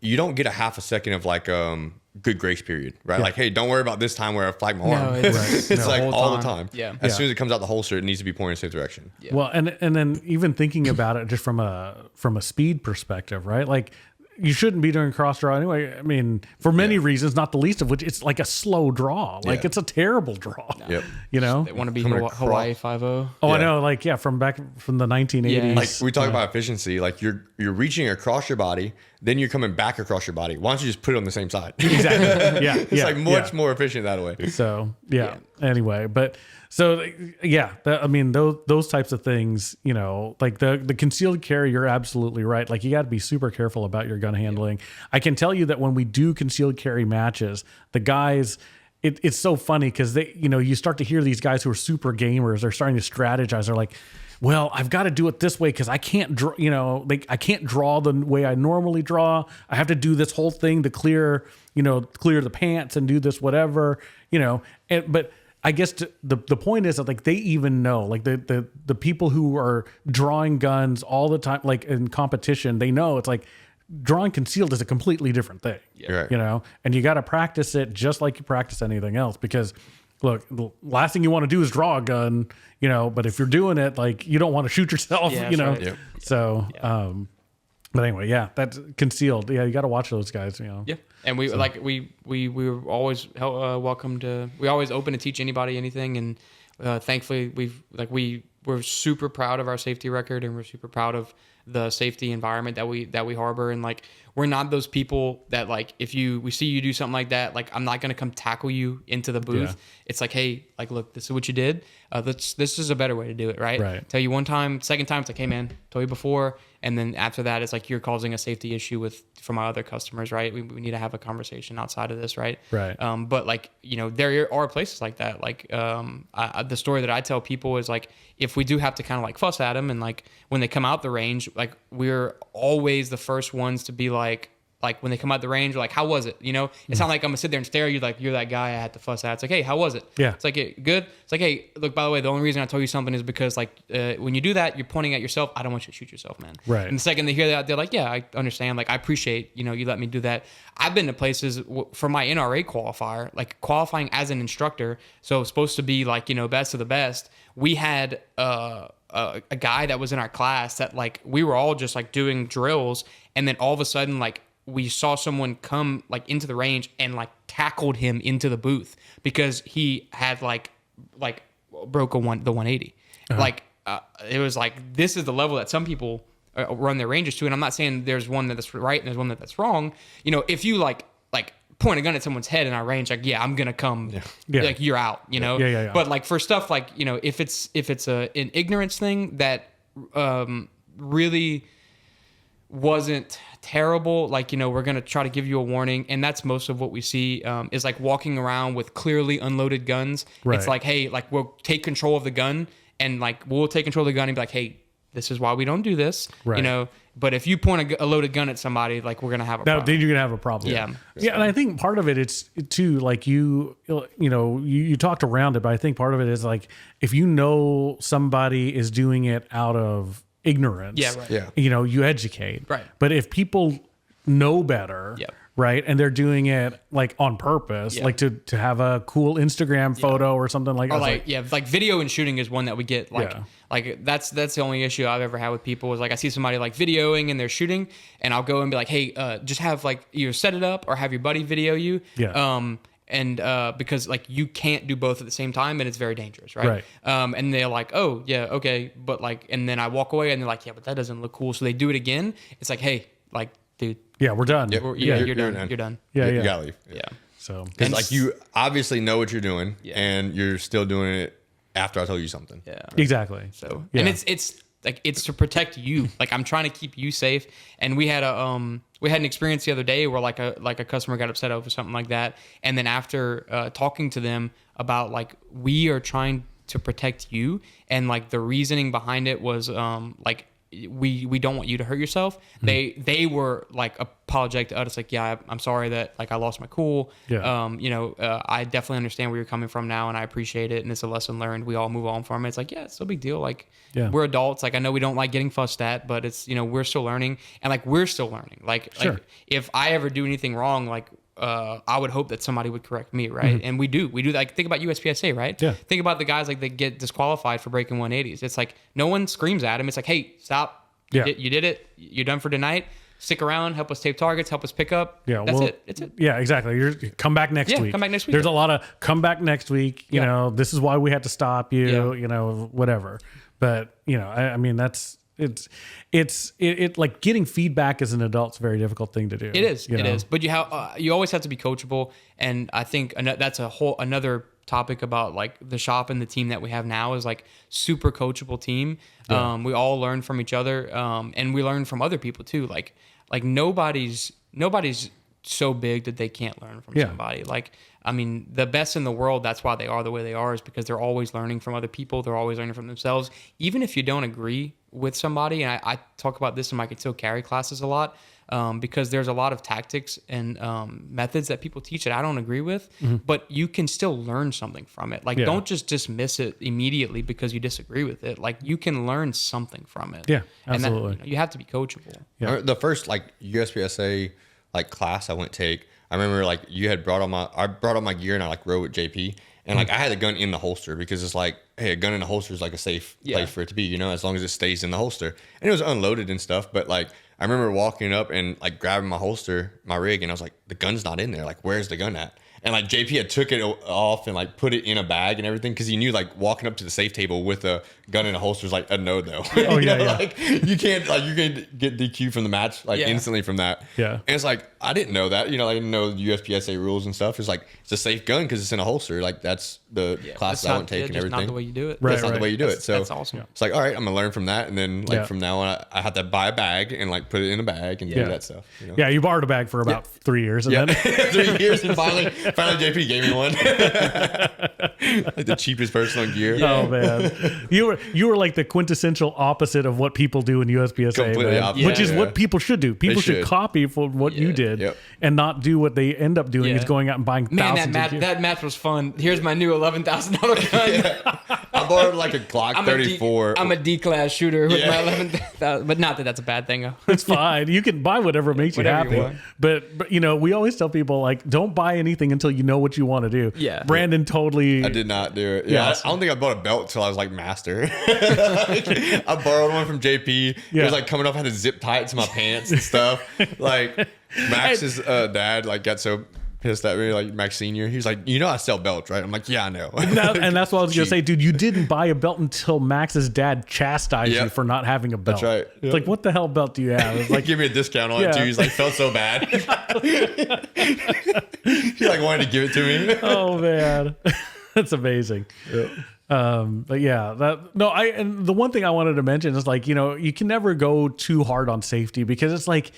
Speaker 2: you don't get a half a second of like, good grace period, right? Like, hey, don't worry about this time where I flag my arm. It's like all the time.
Speaker 3: Yeah.
Speaker 2: As soon as it comes out the holster, it needs to be pointed in the same direction.
Speaker 1: Yeah. Well, and then even thinking about it just from a speed perspective, right? Like, you shouldn't be doing cross draw anyway. I mean, for many reasons, not the least of which, it's like a slow draw. Like, it's a terrible draw.
Speaker 2: Yep.
Speaker 3: They want to be Hawaii 5-0.
Speaker 1: Oh, I know. Like, from back from the 1980s.
Speaker 3: Yeah.
Speaker 2: Like, we talk about efficiency. Like, you're reaching across your body, then you're coming back across your body. Why don't you just put it on the same side?
Speaker 1: Exactly. Yeah.
Speaker 2: It's like much more efficient that way.
Speaker 1: So, anyway, but so, those types of things, like the concealed carry, you're absolutely right. Like, you got to be super careful about your gun handling. I can tell you that when we do concealed carry matches, the guys, it's so funny because they, you start to hear these guys who are super gamers, they're starting to strategize. They're like, well, I've got to do it this way because I can't draw, I can't draw the way I normally draw. I have to do this whole thing to clear the pants and do this whatever, but I guess the point is that, like, they even know, like, the people who are drawing guns all the time, like in competition, they know it's like drawing concealed is a completely different thing, and you got to practice it just like you practice anything else, because look, the last thing you want to do is draw a gun, but if you're doing it, like, you don't want to shoot yourself,
Speaker 3: Right. Yep.
Speaker 1: So, but anyway, that's concealed. Yeah. You got to watch those guys,
Speaker 3: Yeah. And we were always welcome to, we always open to teach anybody anything. And thankfully we're super proud of our safety record, and we're super proud of the safety environment that we harbor. And like, we're not those people that, like, if we see you do something like that, like, I'm not going to come tackle you into the booth. Yeah. It's like, hey, like, look, this is what you did. This is a better way to do it. Right.
Speaker 1: Right.
Speaker 3: Tell you one time, second time, it's like, hey man, told you before. And then after that, it's like you're causing a safety issue for my other customers, right? We need to have a conversation outside of this, right?
Speaker 1: Right.
Speaker 3: But like, there are places like that. Like the story that I tell people is like, if we do have to kind of like fuss at them, and like when they come out the range, like we're always the first ones to be like when they come out the range, we're like, how was it? It's not like I'm gonna sit there and stare at you like you're that guy I had to fuss at. It's like, hey, how was it?
Speaker 1: Yeah.
Speaker 3: It's like, hey, good. It's like, hey, look, by the way, the only reason I told you something is because like when you do that, you're pointing at yourself. I don't want you to shoot yourself, man.
Speaker 1: Right.
Speaker 3: And the second they hear that, they're like, yeah, I understand. Like, I appreciate, you let me do that. I've been to places for my NRA qualifier, like qualifying as an instructor. So it's supposed to be like, best of the best. We had a guy that was in our class that like, we were all just like doing drills. And then all of a sudden, like, we saw someone come like into the range and like tackled him into the booth because he had like broke the 180. Like it was like, this is the level that some people run their ranges to. And I'm not saying there's one that's right and there's one that's wrong. If you like point a gun at someone's head in our range, like, yeah, I'm gonna come, like you're out,
Speaker 1: Yeah.
Speaker 3: But like for stuff like, if it's an ignorance thing that really wasn't terrible, like, we're going to try to give you a warning. And that's most of what we see is like walking around with clearly unloaded guns.
Speaker 1: Right.
Speaker 3: It's like, hey, like we'll take control of the gun, and like we'll take control of the gun and be like, hey, this is why we don't do this.
Speaker 1: Right.
Speaker 3: But if you point a loaded gun at somebody, like we're going to have a problem.
Speaker 1: Then you're going to have a problem.
Speaker 3: Yeah.
Speaker 1: Yeah. And I think part of it, it's too, like you talked around it, but I think part of it is like, if somebody is doing it out of ignorance,
Speaker 3: Yeah, right.
Speaker 2: Yeah.
Speaker 1: You educate.
Speaker 3: Right.
Speaker 1: But if people know better, right, and they're doing it like on purpose, like to have a cool Instagram photo or something like that.
Speaker 3: Or like video and shooting is one that we get like that's the only issue I've ever had with people is like I see somebody like videoing and they're shooting, and I'll go and be like, hey, just have like either set it up or have your buddy video you. And because like you can't do both at the same time, and it's very dangerous, right? And they're like, oh yeah, okay, but like, and then I walk away and they're like, yeah, but that doesn't look cool. So they do it again. It's like, hey, like, dude,
Speaker 1: yeah, we're done.
Speaker 3: you're done. You're done.
Speaker 1: Yeah,
Speaker 2: You gotta leave.
Speaker 3: Yeah.
Speaker 1: So
Speaker 2: Because like you obviously know what you're doing,
Speaker 3: Yeah.
Speaker 2: and you're still doing it after I told you something.
Speaker 3: Yeah.
Speaker 1: exactly.
Speaker 3: So
Speaker 1: Yeah.
Speaker 3: and it's like it's to protect you. Like I'm trying to keep you safe. And we had an experience the other day where like a customer got upset over something like that, and then after talking to them about like we are trying to protect you, and like the reasoning behind it was like we don't want you to hurt yourself. They were like apologetic to us, like, yeah, I'm sorry that like I lost my cool. I definitely understand where you're coming from now, and I appreciate it, and it's a lesson learned. We all move on from it. It's like, yeah, it's no big deal. Like we're adults. Like I know we don't like getting fussed at, but it's we're still learning, and like we're still learning. Like if I ever do anything wrong, like I would hope that somebody would correct me, right? And we do. Like think about USPSA, right?
Speaker 1: Yeah.
Speaker 3: Think about the guys like that get disqualified for breaking 180s. It's like no one screams at him. It's like, hey, stop.
Speaker 1: Yeah.
Speaker 3: You did it. You're done for tonight. Stick around. Help us tape targets. Help us pick up.
Speaker 1: Yeah,
Speaker 3: That's it. It's it.
Speaker 1: Yeah, exactly. You're come back next week.
Speaker 3: Come back next week.
Speaker 1: There's a lot of come back next week. You know, this is why we had to stop you.
Speaker 3: Yeah.
Speaker 1: Whatever. But I mean, that's it's like getting feedback as an adult's a very difficult thing to do.
Speaker 3: It is. It is. But you always have to be coachable, and I think that's another topic about like the shop and the team that we have now is like super coachable team. Yeah. We all learn from each other, and we learn from other people too. Like nobody's so big that they can't learn from somebody. Like, I mean, the best in the world, that's why they are the way they are, is because they're always learning from other people. They're always learning from themselves. Even if you don't agree with somebody, and I talk about this in my concealed carry classes a lot, because there's a lot of tactics and methods that people teach that I don't agree with, but you can still learn something from it. Like, don't just dismiss it immediately because you disagree with it. Like, you can learn something from it.
Speaker 1: Yeah, absolutely.
Speaker 3: And you have to be coachable.
Speaker 2: Yeah. The first like USPSA like class I went take, I remember like I brought all my gear and I like rode with JP, and like I had the gun in the holster because it's like, hey, a gun in the holster is like a safe place for it to be, as long as it stays in the holster. And it was unloaded and stuff, but like I remember walking up and like grabbing my holster, my rig, and I was like, the gun's not in there. Like, where's the gun at? And like JP had took it off and like put it in a bag and everything because he knew like walking up to the safe table with a gun in a holster is like a no though.
Speaker 1: Oh yeah, yeah.
Speaker 2: Like you can't get DQ from the match like instantly from that.
Speaker 1: Yeah.
Speaker 2: And it's like I didn't know that. I didn't know the USPSA rules and stuff. It's like it's a safe gun because it's in a holster. Like that's the classes I won't take and everything.
Speaker 3: That's not the way you do it.
Speaker 2: That's not the way you do it. So
Speaker 3: that's awesome.
Speaker 2: It's like all right, I'm gonna learn from that, and then like from now on, I have to buy a bag and like put it in a bag and do that stuff.
Speaker 1: Yeah, you borrowed a bag for about 3 years, and then
Speaker 2: 3 years, and finally JP gave me one. Like the cheapest personal gear.
Speaker 1: Oh man, you were like the quintessential opposite of what people do in USPSA,
Speaker 2: Completely opposite.
Speaker 1: which is what people should do. People should copy for what you did, and not do what they end up doing is going out and buying thousands.
Speaker 3: That match was fun. Here's my new $11,000 gun.
Speaker 2: I borrowed like a Glock 34.
Speaker 3: I'm a D-class shooter with my 11,000, but not that that's a bad thing.
Speaker 1: It's fine. You can buy whatever makes
Speaker 3: Whatever
Speaker 1: you
Speaker 3: you
Speaker 1: happy. But we always tell people like, don't buy anything until you know what you want to do.
Speaker 3: Yeah.
Speaker 1: Brandon totally.
Speaker 2: I did not do it. Yeah. I don't think I bought a belt until I was like master. I borrowed one from JP. It was like coming up, I had to zip tie it to my pants and stuff. Like Max's dad like got so pissed at me, like Max Senior. He's like, I sell belts, right? I'm like, yeah, I know.
Speaker 1: And that's what I was gonna say, dude. You didn't buy a belt until Max's dad chastised you for not having a belt.
Speaker 2: That's right.
Speaker 1: It's like, what the hell belt do you have? It's like,
Speaker 2: give me a discount on it too. He's like, felt so bad. He like wanted to give it to me.
Speaker 1: Oh man, that's amazing. But yeah, and the one thing I wanted to mention is like, you can never go too hard on safety because it's like,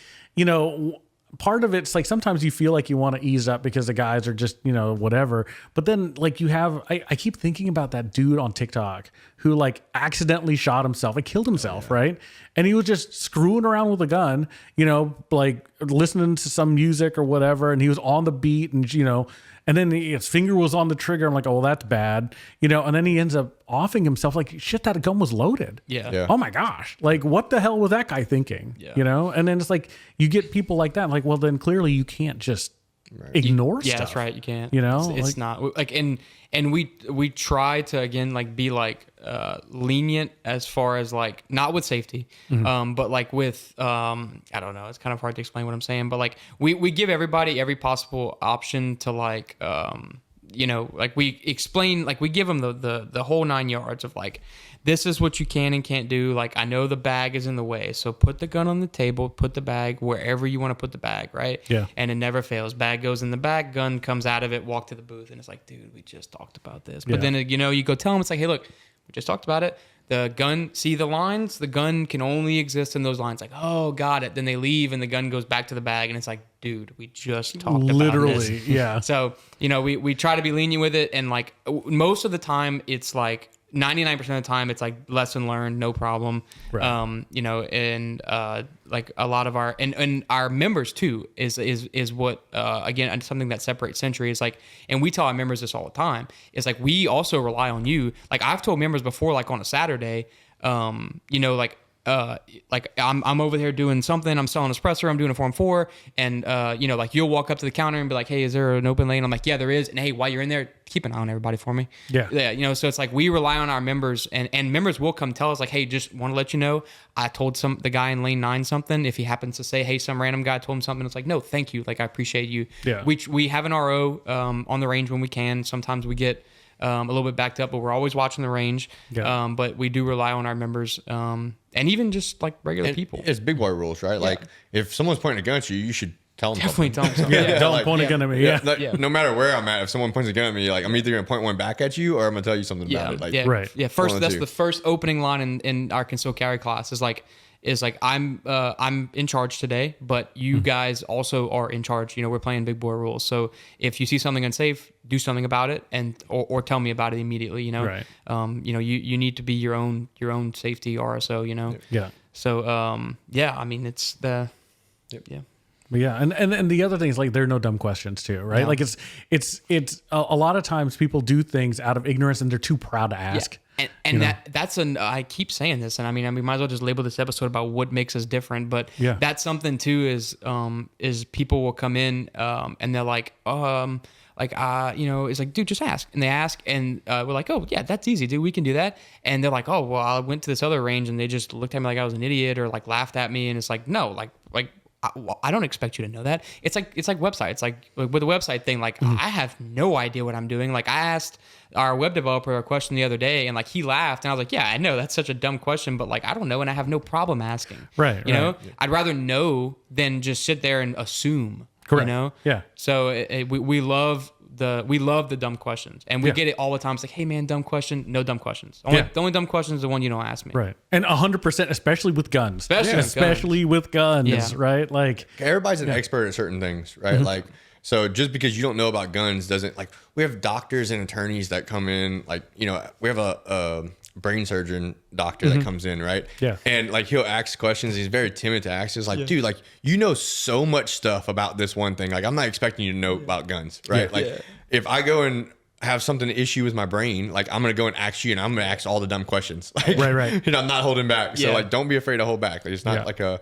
Speaker 1: part of it's like sometimes you feel like you want to ease up because the guys are just, whatever. But then like I keep thinking about that dude on TikTok who like accidentally shot himself and killed himself, right? And he was just screwing around with a gun, like listening to some music or whatever. And he was on the beat and, and then his finger was on the trigger. I'm like, oh, well, that's bad. And then he ends up offing himself. Like, shit, that gun was loaded.
Speaker 3: Yeah.
Speaker 1: Oh my gosh. Like, what the hell was that guy thinking?
Speaker 3: Yeah.
Speaker 1: And then it's like, you get people like that. Like, well, then clearly you can't just ignore stuff.
Speaker 3: Yeah, that's right. You can't.
Speaker 1: like,
Speaker 3: It's not like, and we try to, again, like be like lenient as far as like, not with safety, but like with, I don't know, it's kind of hard to explain what I'm saying, but like we give everybody every possible option to like, like we explain, like we give them the whole 9 yards of like, this is what you can and can't do. Like, I know the bag is in the way, so put the gun on the table, put the bag wherever you want to put the bag, right?
Speaker 1: Yeah.
Speaker 3: And it never fails. Bag goes in the bag, gun comes out of it, walk to the booth, and it's like, dude, we just talked about this. But then, you go tell them, it's like, hey, look, we just talked about it. The gun, see the lines? The gun can only exist in those lines. Like, oh, got it. Then they leave and the gun goes back to the bag, and it's like, dude, we just talked about this.
Speaker 1: Yeah.
Speaker 3: So, we try to be lenient with it, and like most of the time, it's like 99% of the time it's like lesson learned, no problem.
Speaker 1: Right.
Speaker 3: And like a lot of our and our members too is what again, something that separates Sentry is like, and we tell our members this all the time, is like we also rely on you. Like I've told members before, like on a Saturday, like I'm over there doing something, I'm selling espresso, I'm doing a Form 4, and like you'll walk up to the counter and be like, hey, is there an open lane? I'm like, yeah, there is. And hey, while you're in there, keep an eye on everybody for me. Yeah. So it's like we rely on our members, and members will come tell us like, hey, just want to let you know, I told the guy in lane 9 something. If he happens to say, hey, some random guy told him something, it's like, no, thank you. Like, I appreciate you.
Speaker 1: Yeah.
Speaker 3: We have an RO on the range when we can. Sometimes we get a little bit backed up, but we're always watching the range. Yeah. But we do rely on our members, and even just like regular people.
Speaker 2: It's big boy rules, right? Like if someone's pointing a gun at you, you should tell them.
Speaker 3: Definitely tell them something.
Speaker 1: Don't point a gun at me. Yeah.
Speaker 2: No matter where I'm at, if someone points a gun at me, like I'm either gonna point one back at you or I'm gonna tell you something about it. Like,
Speaker 1: right.
Speaker 3: Yeah. First, that's the first opening line in our concealed carry class is like I'm in charge today, but you guys also are in charge. We're playing big boy rules. So if you see something unsafe, do something about it, and or tell me about it immediately.
Speaker 1: Right.
Speaker 3: You need to be your own safety RSO.
Speaker 1: Yeah.
Speaker 3: So I mean it's the yeah.
Speaker 1: Yeah, and the other thing is like there are no dumb questions too, right?
Speaker 3: No.
Speaker 1: Like it's a lot of times people do things out of ignorance and they're too proud to ask.
Speaker 3: Yeah. And that's I keep saying this, and I mean we might as well just label this episode about what makes us different. But that's something too is people will come in and they're like it's like, dude, just ask. And they ask, and we're like, oh yeah, that's easy, dude, we can do that. And they're like, oh well, I went to this other range and they just looked at me like I was an idiot or like laughed at me, and it's like, no, like I don't expect you to know that. It's like websites. Like with the website thing, like I have no idea what I'm doing. Like I asked our web developer a question the other day, and like he laughed, and I was like, yeah, I know that's such a dumb question, but like I don't know, and I have no problem asking.
Speaker 1: Right.
Speaker 3: You know, I'd rather know than just sit there and assume.
Speaker 1: Correct.
Speaker 3: You know.
Speaker 1: Yeah.
Speaker 3: So we love the dumb questions, and we get it all the time. It's like, hey man, dumb question. No dumb questions. The only dumb question is the one you don't ask me.
Speaker 1: Right. And 100%, especially with guns.
Speaker 3: Especially
Speaker 1: with guns,
Speaker 3: Yeah.
Speaker 1: right? Like
Speaker 2: Everybody's an expert at certain things, right? Like, so just because you don't know about guns doesn't, like, we have doctors and attorneys that come in, like, you know, we have a brain surgeon doctor that comes in, right?
Speaker 1: Yeah.
Speaker 2: And like he'll ask questions. He's very timid to ask. He's like, dude, like, you know so much stuff about this one thing. Like, I'm not expecting you to know about guns, right? Like, if I go and have something issue with my brain, like, I'm gonna go and ask you, and I'm gonna ask all the dumb questions. Like,
Speaker 1: right.
Speaker 2: And I'm not holding back. So like, don't be afraid to hold back. Like, it's not like a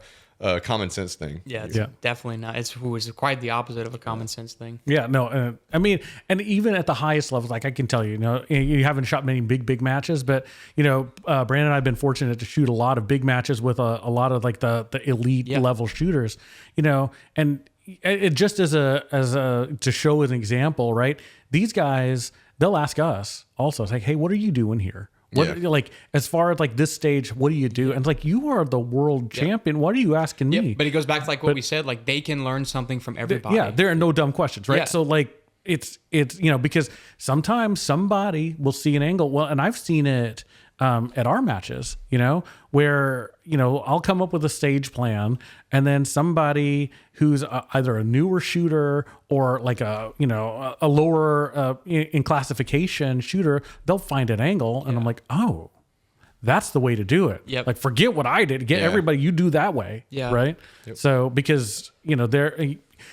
Speaker 2: common sense thing.
Speaker 3: Yeah, it's definitely not. It's quite the opposite of a common sense thing.
Speaker 1: Yeah, no, I mean, and even at the highest levels, like I can tell you, you know, you haven't shot many big matches, but you know, Brandon and I have been fortunate to shoot a lot of big matches with a lot of like the elite level shooters, you know, and it just as a to show an example, right? These guys, they'll ask us also, it's like, hey, what are you doing here? What like as far as like this stage, what do you do? And it's like, you are the world champion. What are you asking me?
Speaker 3: But it goes back to like what we said, like they can learn something from everybody.
Speaker 1: Yeah, there are no dumb questions, right?
Speaker 3: Yeah.
Speaker 1: So like it's you know, because sometimes somebody will see an angle. Well, and I've seen it at our matches, you know, where, you know, I'll come up with a stage plan, and then somebody who's either a newer shooter or like a, you know, a lower in classification shooter, they'll find an angle, and I'm like, oh, that's the way to do it.
Speaker 3: Yep.
Speaker 1: Like, forget what I did. Get everybody, you do that way.
Speaker 3: Yeah.
Speaker 1: Right. So because, you know,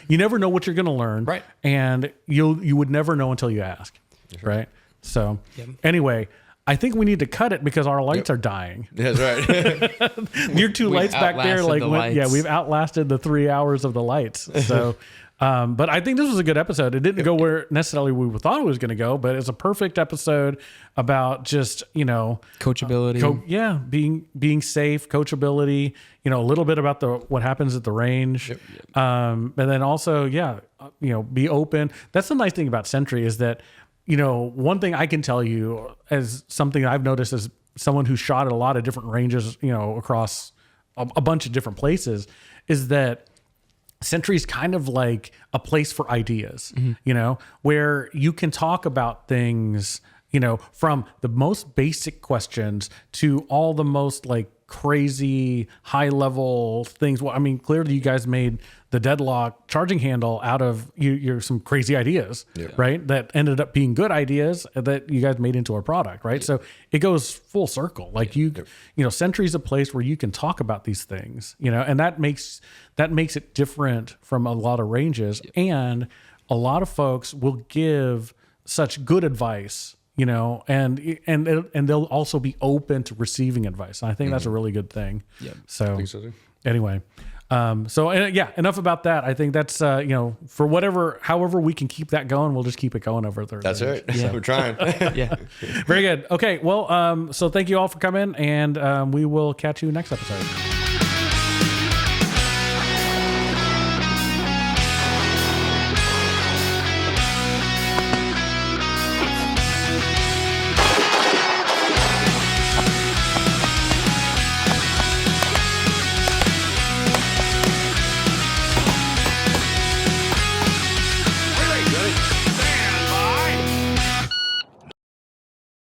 Speaker 1: you never know what you're going to learn.
Speaker 3: Right.
Speaker 1: And you would never know until you ask. Right. So anyway, I think we need to cut it because our lights are dying.
Speaker 2: That's right.
Speaker 1: Your two lights back there, like, we've outlasted the 3 hours of the lights. So, but I think this was a good episode. It didn't go where necessarily we thought it was going to go, but it's a perfect episode about just, you know,
Speaker 3: Coachability.
Speaker 1: Being safe, coachability, you know, a little bit about what happens at the range. And then also, you know, be open. That's the nice thing about Sentry is that, you know, one thing I can tell you as something I've noticed as someone who's shot at a lot of different ranges, you know, across a bunch of different places, is that Sentry's kind of like a place for ideas, you know, where you can talk about things, you know, from the most basic questions to all the most like crazy high level things. Well, I mean, clearly you guys made the Deadlock charging handle out of your some crazy ideas, right? That ended up being good ideas that you guys made into a product, right? So it goes full circle. Like you know, Sentry's a place where you can talk about these things, you know, and that makes it different from a lot of ranges. And a lot of folks will give such good advice, you know, and they'll also be open to receiving advice. And I think that's a really good thing. Yeah. So,
Speaker 2: I think so too.
Speaker 1: Anyway, enough about that. I think that's, you know, for however we can keep that going, we'll just keep it going over there.
Speaker 2: That's right. Yeah. We're trying.
Speaker 1: Very good. Okay. Well, so thank you all for coming, and we will catch you next episode.